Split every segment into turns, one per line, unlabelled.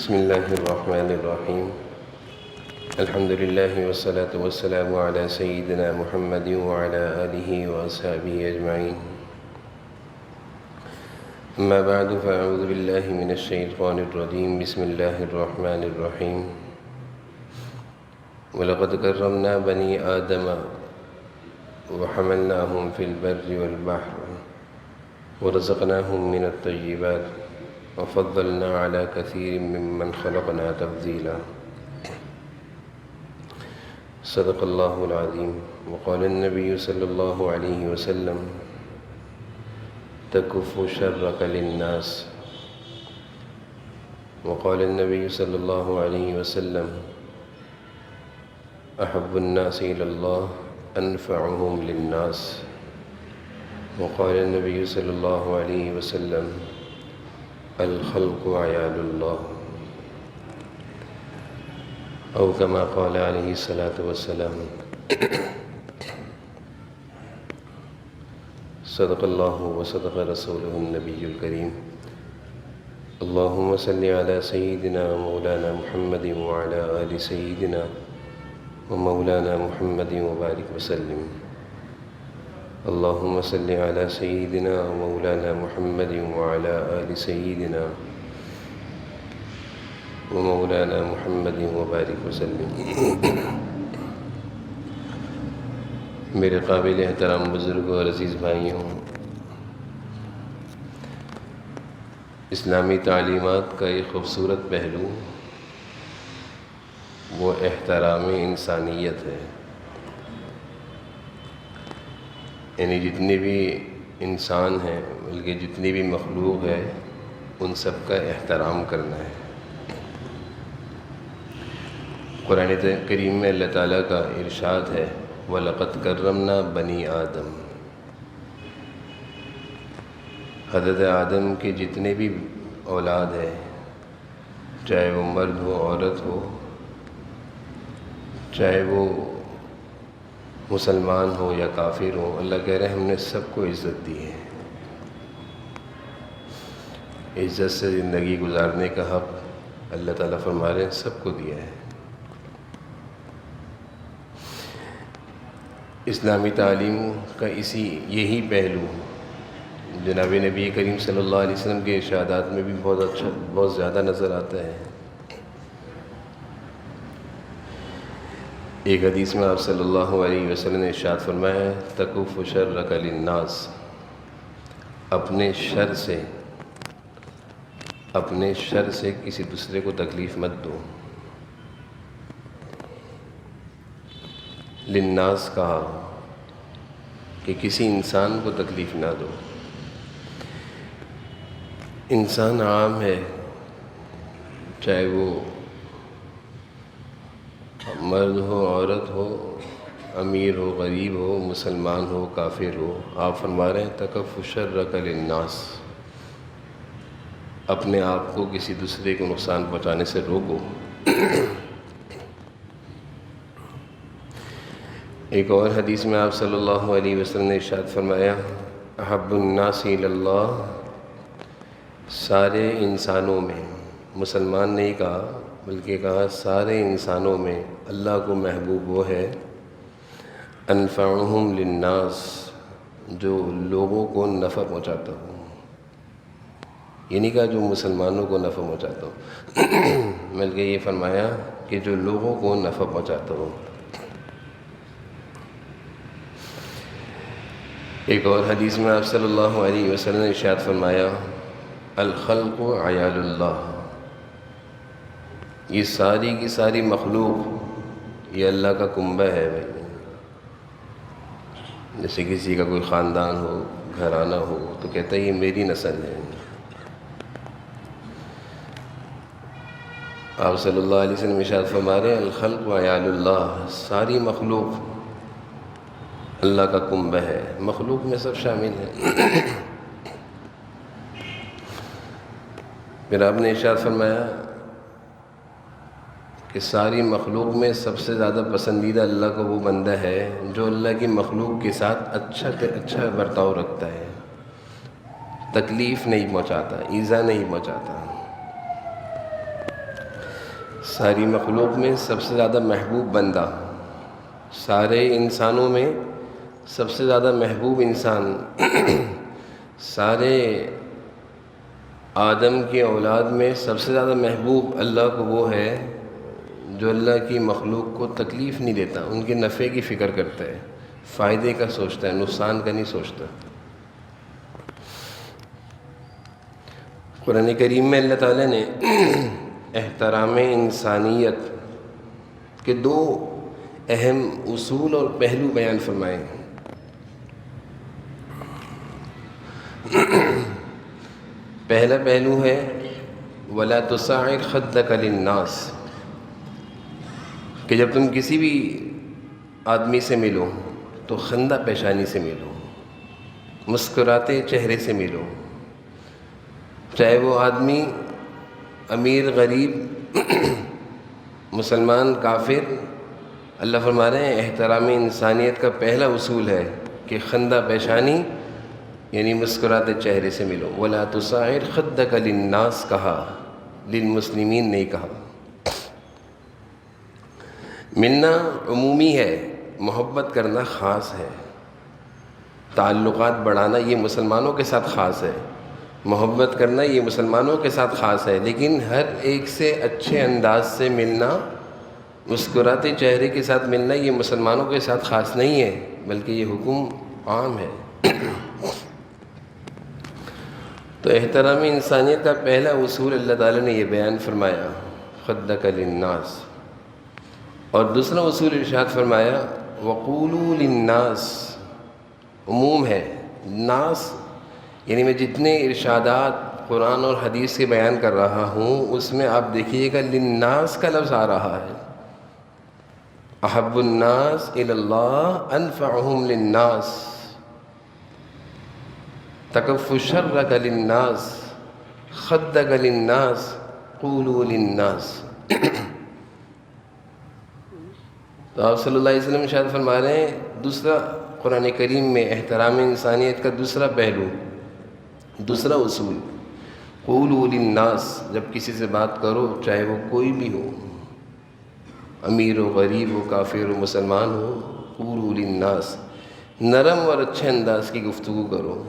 بسم الله الرحمن الرحيم. الحمد لله والصلاة والسلام على سيدنا محمد وعلى آله وأصحابه أجمعين. أما بعد فأعوذ بالله من الشيطان الرجيم. بسم الله الرحمن الرحيم. ولقد كرمنا بني آدم وحملناهم في البر والبحر ورزقناهم من الطيبات وفضلنا على كثير ممن خلقنا تفضيلا. صدق الله العظيم. وقال النبي صلى الله عليه وسلم: تكف شرك للناس. وقال النبي صلى الله عليه وسلم: أحب الناس إلى الله أنفعهم للناس. وقال النبي صلى الله عليه وسلم: الخلق عيال الله، أو كما قال عليه الصلاة والسلام. صدق الله وصدق رسوله النبي الكريم. اللهم صل على سيدنا ومولانا محمد وعلى آل سيدنا ومولانا محمد وبارك وسلم. اللهم صل على سيدنا ومولانا محمد وعلى آل سيدنا ومولانا محمد وبارك وسلم. میرے قابل احترام بزرگوں اور عزیز بھائیوں، اسلامی تعلیمات کا ایک خوبصورت پہلو وہ احترام انسانیت ہے. یعنی جتنے بھی انسان ہیں، بلکہ جتنی بھی مخلوق ہے، ان سب کا احترام کرنا ہے. قرآن کریم میں اللہ تعالیٰ کا ارشاد ہے: وَلَقَدْ كَرَّمْنَا بَنِي آدم. حضرت آدم کے جتنے بھی اولاد ہیں، چاہے وہ مرد ہو، عورت ہو، چاہے وہ مسلمان ہو یا کافر ہو، اللہ کہہ رہے ہیں ہم نے سب کو عزت دی ہے. عزت سے زندگی گزارنے کا حق اللہ تعالیٰ فرما رہے ہیں سب کو دیا ہے. اسلامی تعلیم کا یہی پہلو جناب نبی کریم صلی اللہ علیہ وسلم کے ارشادات میں بھی بہت زیادہ نظر آتا ہے. ایک حدیث میں آپ صلی اللہ علیہ وسلم نے ارشاد فرمایا: تکف شرک للناس. اپنے شر سے کسی دوسرے کو تکلیف مت دو. للناس کہا کہ کسی انسان کو تکلیف نہ دو. انسان عام ہے، چاہے وہ مرد ہو، عورت ہو، امیر ہو، غریب ہو، مسلمان ہو، کافر ہو. آپ فرما رہے ہیں تکف شرک للناس. اپنے آپ کو کسی دوسرے کو نقصان پہنچانے سے روکو. ایک اور حدیث میں آپ صلی اللہ علیہ وسلم نے ارشاد فرمایا: احب الناس الی اللہ. سارے انسانوں میں، مسلمان نہیں کہا بلکہ کہا سارے انسانوں میں اللہ کو محبوب وہ ہے انفعہم للناس، جو لوگوں کو نفع پہنچاتا ہو. یہ نہیں کہا جو مسلمانوں کو نفع پہنچاتا ہو، بلکہ یہ فرمایا کہ جو لوگوں کو نفع پہنچاتا ہو. ایک اور حدیث میں آپ صلی اللہ علیہ وسلم نے ارشاد فرمایا: الخلق عیال اللہ. یہ ساری کی ساری مخلوق یہ اللہ کا کنبہ ہے. بھائی جیسے کسی کا کوئی خاندان ہو، گھرانہ ہو، تو کہتا ہے یہ میری نسل ہے. آپ صلی اللہ علیہ وسلم ارشاد فرما رہے ہیں: الخلق عیال اللہ. ساری مخلوق اللہ کا کنبہ ہے. مخلوق میں سب شامل ہیں. پھر آپ نے ارشاد فرمایا کہ ساری مخلوق میں سب سے زیادہ پسندیدہ اللہ کو وہ بندہ ہے جو اللہ کی مخلوق کے ساتھ اچھا برتاؤ رکھتا ہے، تکلیف نہیں پہنچاتا، ایذا نہیں پہنچاتا. ساری مخلوق میں سب سے زیادہ محبوب بندہ، سارے انسانوں میں سب سے زیادہ محبوب انسان، سارے آدم کی اولاد میں سب سے زیادہ محبوب اللہ کو وہ ہے جو اللہ کی مخلوق کو تکلیف نہیں دیتا، ان کے نفع کی فکر کرتا ہے، فائدے کا سوچتا ہے، نقصان کا نہیں سوچتا۔ قرآن کریم میں اللہ تعالیٰ نے احترام انسانیت کے دو اہم اصول اور پہلو بیان فرمائے ہیں۔ پہلا پہلو ہے وَلَا تُصَعِّرْ خَدَّكَ لِلنَّاسِ، کہ جب تم کسی بھی آدمی سے ملو تو خندہ پیشانی سے ملو، مسکراتے چہرے سے ملو، چاہے وہ آدمی امیر غریب، مسلمان کافر۔ اللہ فرما رہے ہیں احترام انسانیت کا پہلا اصول ہے کہ خندہ پیشانی یعنی مسکراتے چہرے سے ملو۔ وَلَا تُصَعِّرْ خَدَّكَ لِلنَّاسِ کہا، للمسلمین نہیں کہا۔ ملنا عمومی ہے، محبت کرنا خاص ہے، تعلقات بڑھانا یہ مسلمانوں کے ساتھ خاص ہے، محبت کرنا یہ مسلمانوں کے ساتھ خاص ہے، لیکن ہر ایک سے اچھے انداز سے ملنا، مسکراتے چہرے کے ساتھ ملنا یہ مسلمانوں کے ساتھ خاص نہیں ہے، بلکہ یہ حکم عام ہے۔ تو احترام انسانیت کا پہلا اصول اللہ تعالیٰ نے یہ بیان فرمایا خدک للناس، اور دوسرا اصول ارشاد فرمایا وقولوا للناس، عموم ہے، ناس یعنی میں جتنے ارشادات قرآن اور حدیث کے بیان کر رہا ہوں اس میں آپ دیکھیے گا للناس کا لفظ آ رہا ہے۔ احب الناس الی اللہ انفعہم للناس، تکف شرک للناس، خدک للناس، قولوا للناس۔ تو آپ صلی اللہ علیہ وسلم ارشاد فرما رہے ہیں دوسرا قرآن کریم میں احترام انسانیت کا دوسرا پہلو، دوسرا اصول، قولوا للناس، جب کسی سے بات کرو چاہے وہ کوئی بھی ہو، امیر ہو، غریب ہو، کافر ہو، مسلمان ہو، قولوا للناس، نرم اور اچھے انداز کی گفتگو کرو،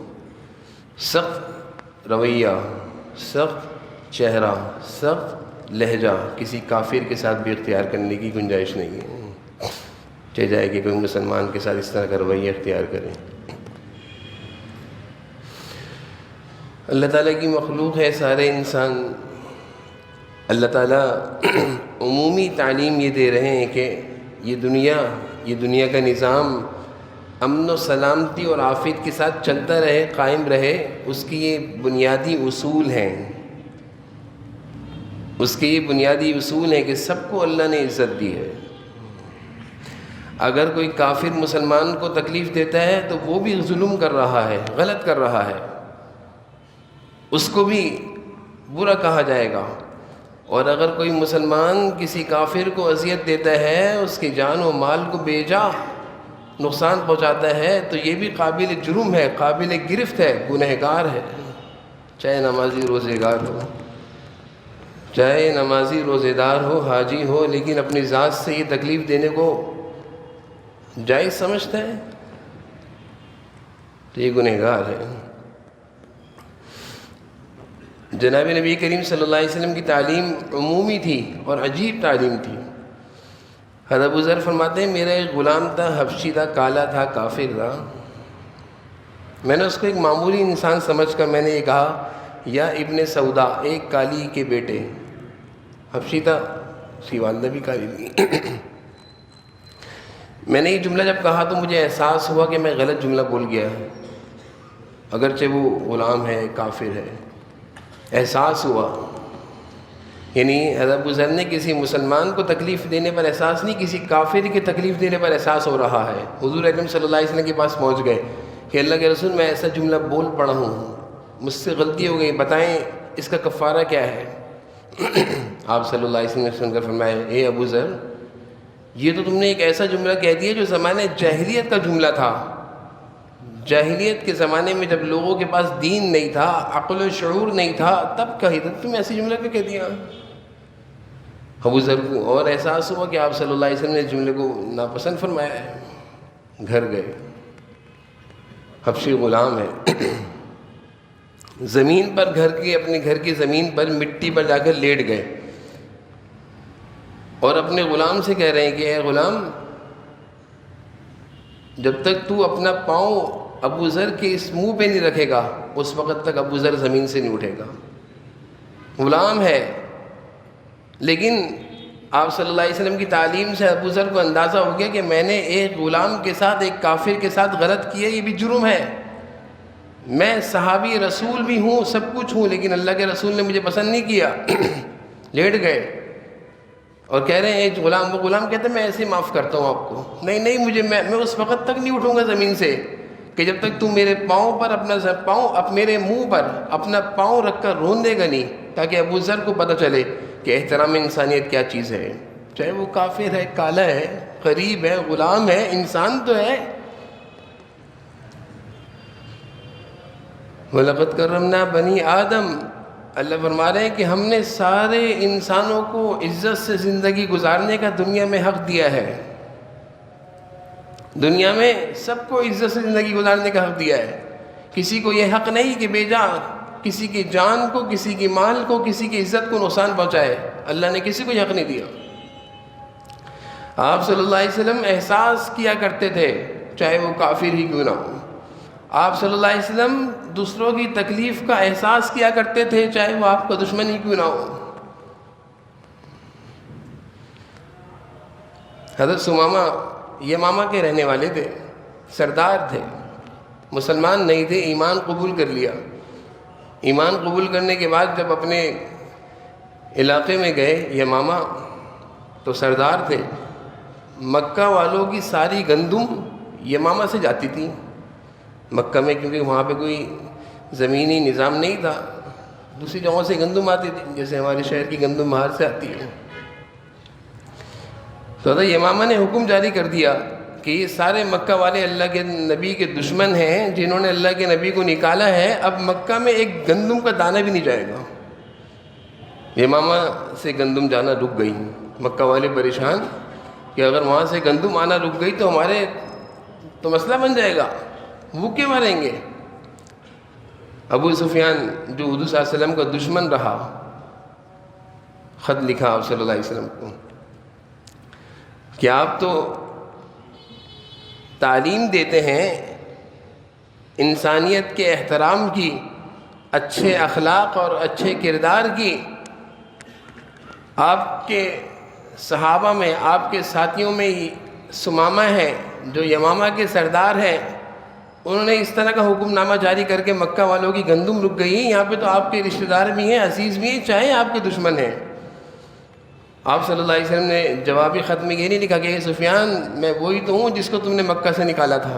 سخت رویہ، سخت چہرہ، سخت لہجہ کسی کافر کے ساتھ بھی اختیار کرنے کی گنجائش نہیں ہے، چاہے جائے کہ کوئی مسلمان کے ساتھ اس طرح کا رویہ اختیار کریں۔ اللہ تعالیٰ کی مخلوق ہے سارے انسان، اللہ تعالیٰ عمومی تعلیم یہ دے رہے ہیں کہ یہ دنیا کا نظام امن و سلامتی اور عافیت کے ساتھ چلتا رہے، قائم رہے، اس کی یہ بنیادی اصول ہیں، اس کے یہ بنیادی اصول ہیں کہ سب کو اللہ نے عزت دی ہے۔ اگر کوئی کافر مسلمان کو تکلیف دیتا ہے تو وہ بھی ظلم کر رہا ہے، غلط کر رہا ہے، اس کو بھی برا کہا جائے گا، اور اگر کوئی مسلمان کسی کافر کو اذیت دیتا ہے، اس کی جان و مال کو بے جا نقصان پہنچاتا ہے، تو یہ بھی قابل جرم ہے، قابل گرفت ہے، گنہگار ہے، چاہے نمازی روزے دار ہو، چاہے نمازی روزے دار ہو، حاجی ہو، لیکن اپنی ذات سے یہ تکلیف دینے کو جائز سمجھتا ہے تو یہ گنہگار ہے۔ جناب نبی کریم صلی اللہ علیہ وسلم کی تعلیم عمومی تھی اور عجیب تعلیم تھی۔ حضرت ابو ذر فرماتے ہیں میرا ایک غلام تھا، حبشی تھا، کالا تھا، کافر تھا، میں نے اس کو ایک معمولی انسان سمجھ کر میں نے یہ کہا یا ابن سودا، ایک کالی کے بیٹے، حبشی تھا، اس کی والدہ بھی کالی تھی۔ میں نے یہ جملہ جب کہا تو مجھے احساس ہوا کہ میں غلط جملہ بول گیا، اگرچہ وہ غلام ہے، کافر ہے، احساس ہوا۔ یعنی حضرت ابو ذر نے کسی مسلمان کو تکلیف دینے پر احساس نہیں، کسی کافر کی تکلیف دینے پر احساس ہو رہا ہے۔ حضور اکرم صلی اللہ علیہ وسلم کے پاس پہنچ گئے کہ اللہ کے رسول میں ایسا جملہ بول پڑا ہوں، مجھ سے غلطی ہو گئی، بتائیں اس کا کفارہ کیا ہے؟ آپ صلی اللہ علیہ وسلم نے سن کر فرمایا اے ابو ذر، یہ تو تم نے ایک ایسا جملہ کہہ دیا جو زمانے جاہلیت کا جملہ تھا۔ جاہلیت کے زمانے میں جب لوگوں کے پاس دین نہیں تھا، عقل و شعور نہیں تھا، تب کہی تم ایسی جملہ کیوں کہہ دیا؟ ابو ذر کو اور احساس ہوا کہ آپ صلی اللہ علیہ وسلم نے جملے کو ناپسند فرمایا ہے. گھر گئے، حبشی غلام ہے، زمین پر اپنے گھر کی زمین پر مٹی پر جا کر لیٹ گئے اور اپنے غلام سے کہہ رہے ہیں کہ اے غلام، جب تک تو اپنا پاؤں ابو ذر کے اس منہ پہ نہیں رکھے گا اس وقت تک ابو ذر زمین سے نہیں اٹھے گا. غلام ہے، لیکن آپ صلی اللہ علیہ وسلم کی تعلیم سے ابو ذر کو اندازہ ہو گیا کہ میں نے ایک غلام کے ساتھ، ایک کافر کے ساتھ غلط کیا، یہ بھی جرم ہے. میں صحابی رسول بھی ہوں، سب کچھ ہوں، لیکن اللہ کے رسول نے مجھے پسند نہیں کیا. لیٹ گئے اور کہہ رہے ہیں غلام، وہ غلام کہتے ہیں میں ایسے معاف کرتا ہوں آپ کو. نہیں میں اس وقت تک نہیں اٹھوں گا زمین سے کہ جب تک تو میرے پاؤں پر میرے منہ پر اپنا پاؤں رکھ کر رون دے گا نہیں، تاکہ ابو ذر کو پتہ چلے کہ احترام انسانیت کیا چیز ہے. چاہے وہ کافر ہے، کالا ہے، غریب ہے، غلام ہے، انسان تو ہے. وَلَقَدْ كَرَّمْنَا بَنِي آدم، اللہ فرما رہے ہیں کہ ہم نے سارے انسانوں کو عزت سے زندگی گزارنے کا دنیا میں حق دیا ہے. دنیا میں سب کو عزت سے زندگی گزارنے کا حق دیا ہے. کسی کو یہ حق نہیں کہ بے جا کسی کی جان کو، کسی کی مال کو، کسی کی عزت کو نقصان پہنچائے. اللہ نے کسی کو یہ حق نہیں دیا. آپ صلی اللہ علیہ وسلم احساس کیا کرتے تھے چاہے وہ کافر ہی کیوں نہ ہو. آپ صلی اللہ علیہ وسلم دوسروں کی تکلیف کا احساس کیا کرتے تھے چاہے وہ آپ کا دشمن ہی کیوں نہ ہو. حضرت ثمامہ یمامہ کے رہنے والے تھے، سردار تھے، مسلمان نہیں تھے، ایمان قبول کر لیا. ایمان قبول کرنے کے بعد جب اپنے علاقے میں گئے یمامہ تو سردار تھے. مکہ والوں کی ساری گندم یمامہ سے جاتی تھی. مکہ میں کیونکہ وہاں پہ کوئی زمینی نظام نہیں تھا، دوسری جگہوں سے گندم آتی تھی، جیسے ہمارے شہر کی گندم باہر سے آتی ہے. تو حضرت یمامہ نے حکم جاری کر دیا کہ یہ سارے مکہ والے اللہ کے نبی کے دشمن ہیں جنہوں نے اللہ کے نبی کو نکالا ہے. اب مکہ میں ایک گندم کا دانہ بھی نہیں جائے گا. یمامہ سے گندم جانا رک گئی. مکہ والے پریشان کہ اگر وہاں سے گندم آنا رک گئی تو ہمارے تو مسئلہ بن جائے گا، بھوکے مریں گے. ابو سفیان جو حضور صلی اللہ علیہ وسلم کا دشمن رہا، خط لکھا آپ صلی اللہ علیہ وسلم کو کہ آپ تو تعلیم دیتے ہیں انسانیت کے احترام کی، اچھے اخلاق اور اچھے کردار کی. آپ کے صحابہ میں، آپ کے ساتھیوں میں ثمامہ ہے جو یمامہ کے سردار ہیں، انہوں نے اس طرح کا حکم نامہ جاری کر کے مکہ والوں کی گندم رک گئی. یہاں پہ تو آپ کے رشتہ دار بھی ہیں، عزیز بھی ہیں، چاہے آپ کے دشمن ہیں. آپ صلی اللہ علیہ وسلم نے جوابی خط میں یہ نہیں لکھا کہ اے سفیان، میں وہی تو ہوں جس کو تم نے مکہ سے نکالا تھا،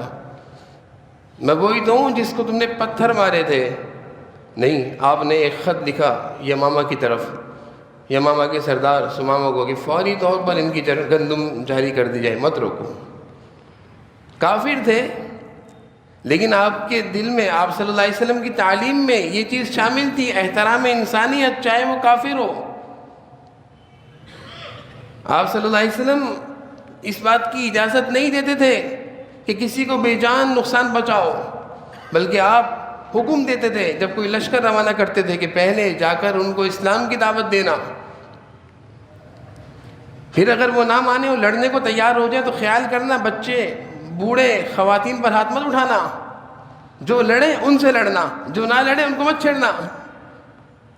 میں وہی تو ہوں جس کو تم نے پتھر مارے تھے. نہیں، آپ نے ایک خط لکھا یمامہ کی طرف، یمامہ کے سردار ثمامہ کو، کہ فوری طور پر ان کی گندم جاری کر دی جائے، مت روکو. کافر تھے لیکن آپ کے دل میں، آپ صلی اللہ علیہ وسلم کی تعلیم میں یہ چیز شامل تھی، احترام انسانیت، چاہے وہ کافر ہو. آپ صلی اللہ علیہ وسلم اس بات کی اجازت نہیں دیتے تھے کہ کسی کو بے جان نقصان پہنچاؤ، بلکہ آپ حکم دیتے تھے جب کوئی لشکر روانہ کرتے تھے کہ پہلے جا کر ان کو اسلام کی دعوت دینا. پھر اگر وہ نہ مانے اور لڑنے کو تیار ہو جائے تو خیال کرنا، بچے، بوڑھے، خواتین پر ہاتھ مت اٹھانا. جو لڑے ان سے لڑنا، جو نہ لڑے ان کو مت چھیڑنا.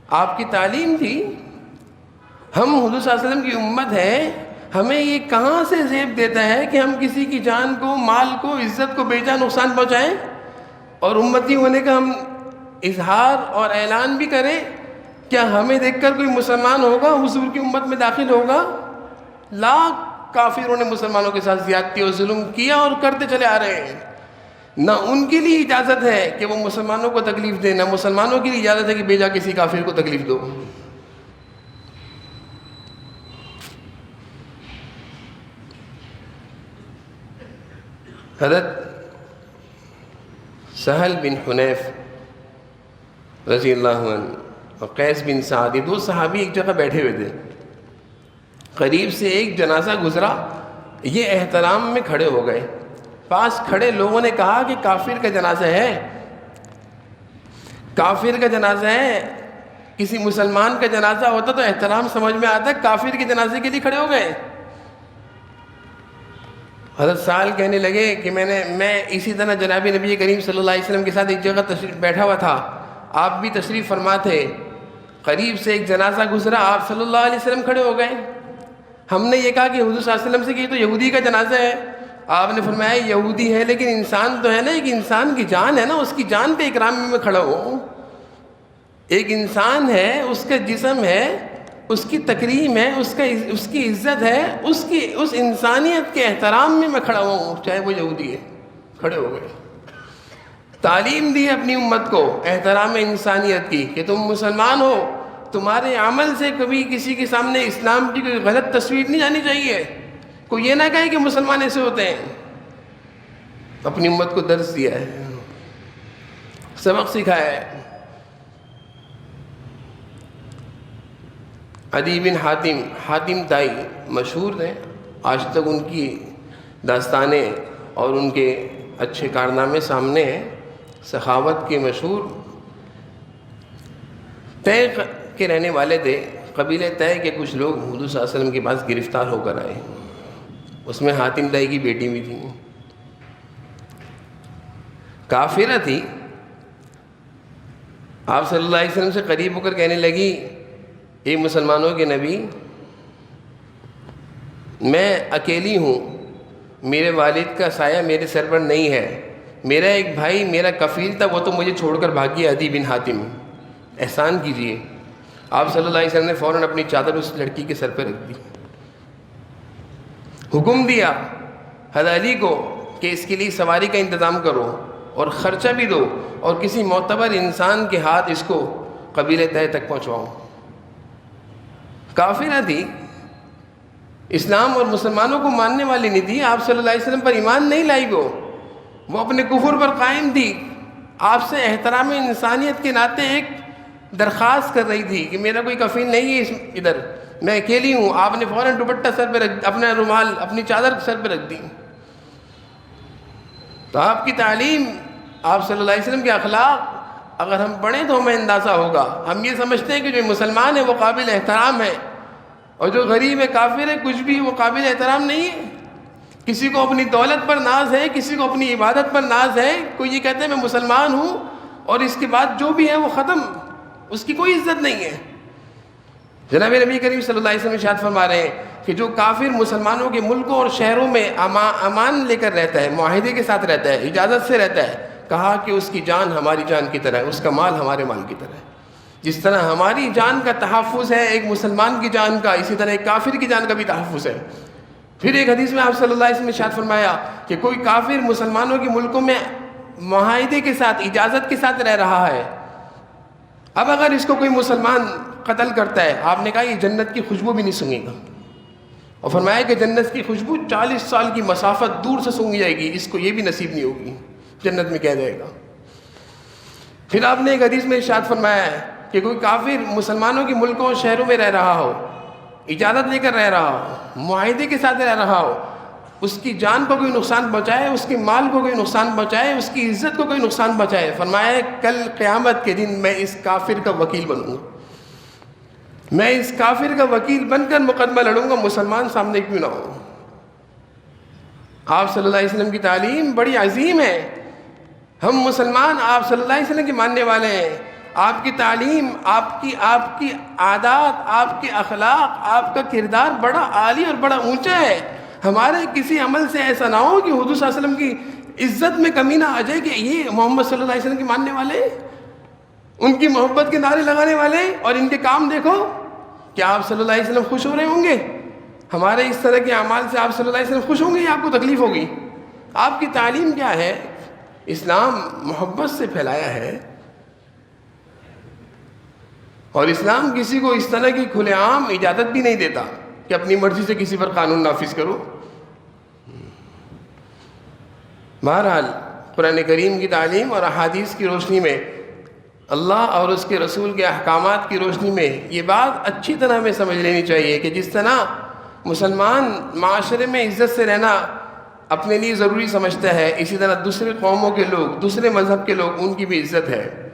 آپ کی تعلیم تھی. ہم حضور صلی اللہ علیہ وسلم کی امت ہے، ہمیں یہ کہاں سے زیب دیتا ہے کہ ہم کسی کی جان کو، مال کو، عزت کو بے جا نقصان پہنچائیں اور امتی ہونے کا ہم اظہار اور اعلان بھی کریں؟ کیا ہمیں دیکھ کر کوئی مسلمان ہوگا، حضور کی امت میں داخل ہوگا؟ لاکھ کافروں نے مسلمانوں کے ساتھ زیادتی اور ظلم کیا اور کرتے چلے آ رہے ہیں. نہ ان کے لیے اجازت ہے کہ وہ مسلمانوں کو تکلیف دیں، نہ مسلمانوں کے لیے اجازت ہے کہ بے جا کسی کافر کو تکلیف دو. حضرت سہل بن حنیف رضی اللہ عنہ اور قیس بن سعد، یہ دو صحابی ایک جگہ بیٹھے ہوئے تھے. قریب سے ایک جنازہ گزرا، یہ احترام میں کھڑے ہو گئے، پاس کھڑے لوگوں نے کہا کہ کافر کا جنازہ ہے، کافر کا جنازہ ہے۔ کسی مسلمان کا جنازہ ہوتا تو احترام سمجھ میں آتا، کافر کے جنازے کے لیے کھڑے ہو گئے۔ حضرت سال کہنے لگے کہ میں اسی طرح جناب نبی کریم صلی اللہ علیہ وسلم کے ساتھ ایک جگہ بیٹھا ہوا تھا، آپ بھی تشریف فرما تھے، قریب سے ایک جنازہ گزرا، آپ صلی اللہ علیہ وسلم کھڑے ہو گئے۔ ہم نے یہ کہا کہ حضور صلی اللہ علیہ وسلم سے کہ یہ تو یہودی کا جنازہ ہے، آپ نے فرمایا یہودی ہے لیکن انسان تو ہے نا، ایک انسان کی جان ہے نا، اس کی جان کے اکرام میں کھڑا ہوں۔ ایک انسان ہے، اس کا جسم ہے، اس کی تکریم ہے، اس کی عزت ہے، اس انسانیت کے احترام میں کھڑا ہوں، چاہے وہ یہودی ہے۔ کھڑے ہو گئے، تعلیم دی اپنی امت کو احترام انسانیت کی کہ تم مسلمان ہو، تمہارے عمل سے کبھی کسی کے سامنے اسلام کی کوئی غلط تصویر نہیں جانی چاہیے، کوئی یہ نہ کہے کہ مسلمان ایسے ہوتے ہیں۔ اپنی امت کو درس دیا ہے، سبق سکھایا ہے۔ عدی بن حاتم طائی مشہور ہیں، آج تک ان کی داستانیں اور ان کے اچھے کارنامے سامنے ہیں، سخاوت کے مشہور۔ طے کے رہنے والے تھے، قبیلہ طے کے کچھ لوگ حضور صلی اللہ علیہ وسلم کے پاس گرفتار ہو کر آئے، اس میں حاتم طائی کی بیٹی بھی تھی، کافرہ تھی۔ آپ صلی اللہ علیہ وسلم سے قریب ہو کر کہنے لگی، اے مسلمانوں کے نبی، میں اکیلی ہوں، میرے والد کا سایہ میرے سر پر نہیں ہے، میرا ایک بھائی میرا کفیل تھا، وہ تو مجھے چھوڑ کر بھاگ گیا، عدی بن حاتم، احسان کیجیے۔ آپ صلی اللہ علیہ وسلم نے فوراً اپنی چادر اس لڑکی کے سر پہ رکھ دی، حکم دیا حضرت علی کو کہ اس کے لیے سواری کا انتظام کرو اور خرچہ بھی دو، اور کسی معتبر انسان کے ہاتھ اس کو قبیلہ طے تک پہنچواؤ۔ کافرہ تھی، اسلام اور مسلمانوں کو ماننے والی نہیں تھی، آپ صلی اللہ علیہ وسلم پر ایمان نہیں لائی، وہ اپنے کفر پر قائم تھی، آپ سے احترام انسانیت کے ناطے ایک درخواست کر رہی تھی کہ میرا کوئی کفیل نہیں ہے ادھر، میں اکیلی ہوں۔ آپ نے فوراً دوپٹہ سر پہ رکھ، اپنا رومال، اپنی چادر سر پہ رکھ دی۔ تو آپ کی تعلیم، آپ صلی اللہ علیہ وسلم کے اخلاق اگر ہم پڑھیں تو ہمیں اندازہ ہوگا۔ ہم یہ سمجھتے ہیں کہ جو مسلمان ہے وہ قابل احترام ہے، اور جو غریب ہے، کافر ہے، کچھ بھی، وہ قابل احترام نہیں ہے۔ کسی کو اپنی دولت پر ناز ہے، کسی کو اپنی عبادت پر ناز ہے، کوئی یہ کہتا ہے میں مسلمان ہوں اور اس کے بعد جو بھی ہے وہ ختم، اس کی کوئی عزت نہیں ہے۔ جناب نبی کریم صلی اللہ علیہ وسلم ارشاد فرما رہے ہیں کہ جو کافر مسلمانوں کے ملکوں اور شہروں میں امان لے کر رہتا ہے، معاہدے کے ساتھ رہتا ہے، اجازت سے رہتا ہے، کہا کہ اس کی جان ہماری جان کی طرح ہے، اس کا مال ہمارے مال کی طرح ہے۔ جس طرح ہماری جان کا تحفظ ہے ایک مسلمان کی جان کا، اسی طرح ایک کافر کی جان کا بھی تحفظ ہے۔ پھر ایک حدیث میں آپ صلی اللہ علیہ وسلم نے ارشاد فرمایا کہ کوئی کافر مسلمانوں کے ملکوں میں معاہدے کے ساتھ، اجازت کے ساتھ رہ رہا ہے، اب اگر اس کو کوئی مسلمان قتل کرتا ہے، آپ نے کہا یہ جنت کی خوشبو بھی نہیں سونگے گا، اور فرمایا کہ جنت کی خوشبو 40 سال کی مسافت دور سے سونگی جائے گی، اس کو یہ بھی نصیب نہیں ہوگی، جنت میں کہہ جائے گا۔ پھر آپ نے ایک حدیث میں ارشاد فرمایا ہے کہ کوئی کافر مسلمانوں کے ملکوں اور شہروں میں رہ رہا ہو، اجازت لے کر رہ رہا ہو، معاہدے کے ساتھ رہ رہا ہو، اس کی جان کو کوئی نقصان پہنچائے، اس کے مال کو کوئی نقصان پہنچائے، اس کی عزت کو کوئی نقصان پہنچائے، فرمایا کل قیامت کے دن میں اس کافر کا وکیل بنوں گا، میں اس کافر کا وکیل بن کر مقدمہ لڑوں گا، مسلمان سامنے کیوں نہ ہو۔ آپ صلی اللہ علیہ وسلم کی تعلیم بڑی عظیم ہے، ہم مسلمان آپ صلی اللہ علیہ وسلم کے ماننے والے ہیں، آپ کی تعلیم، آپ کی عادات، آپ کے اخلاق، آپ کا کردار بڑا عالی اور بڑا اونچا ہے۔ ہمارے کسی عمل سے ایسا نہ ہو کہ حضور صلی اللہ علیہ وسلم کی عزت میں کمی نہ آ جائے کہ یہ محمد صلی اللہ علیہ وسلم کے ماننے والے، ان کی محبت کے نعرے لگانے والے، اور ان کے کام دیکھو، کیا آپ صلی اللہ علیہ وسلم خوش ہو رہے ہوں گے؟ ہمارے اس طرح کے اعمال سے آپ صلی اللہ علیہ وسلم خوش ہوں گے یا آپ کو تکلیف ہوگی؟ آپ کی تعلیم کیا ہے؟ اسلام محبت سے پھیلایا ہے، اور اسلام کسی کو اس طرح کی کھلے عام اجازت بھی نہیں دیتا کہ اپنی مرضی سے کسی پر قانون نافذ کرو۔ بہرحال قرآن کریم کی تعلیم اور احادیث کی روشنی میں، اللہ اور اس کے رسول کے احکامات کی روشنی میں یہ بات اچھی طرح ہمیں سمجھ لینی چاہیے کہ جس طرح مسلمان معاشرے میں عزت سے رہنا اپنے لیے ضروری سمجھتا ہے، اسی طرح دوسرے قوموں کے لوگ، دوسرے مذہب کے لوگ، ان کی بھی عزت ہے،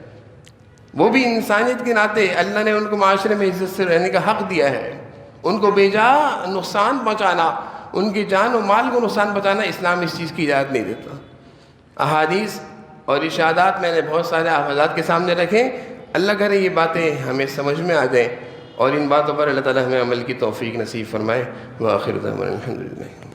وہ بھی انسانیت کے ناطے اللہ نے ان کو معاشرے میں عزت سے رہنے کا حق دیا ہے۔ ان کو بے جا نقصان پہنچانا، ان کی جان و مال کو نقصان پہنچانا، اسلام اس چیز کی اجازت نہیں دیتا۔ احادیث اور ارشادات میں نے بہت سارے حضرات کے سامنے رکھے، اللہ کرے یہ باتیں ہمیں سمجھ میں آ جائیں اور ان باتوں پر اللہ تعالی ہمیں عمل کی توفیق نصیب فرمائے۔ وآخر دعوانا الحمدللہ۔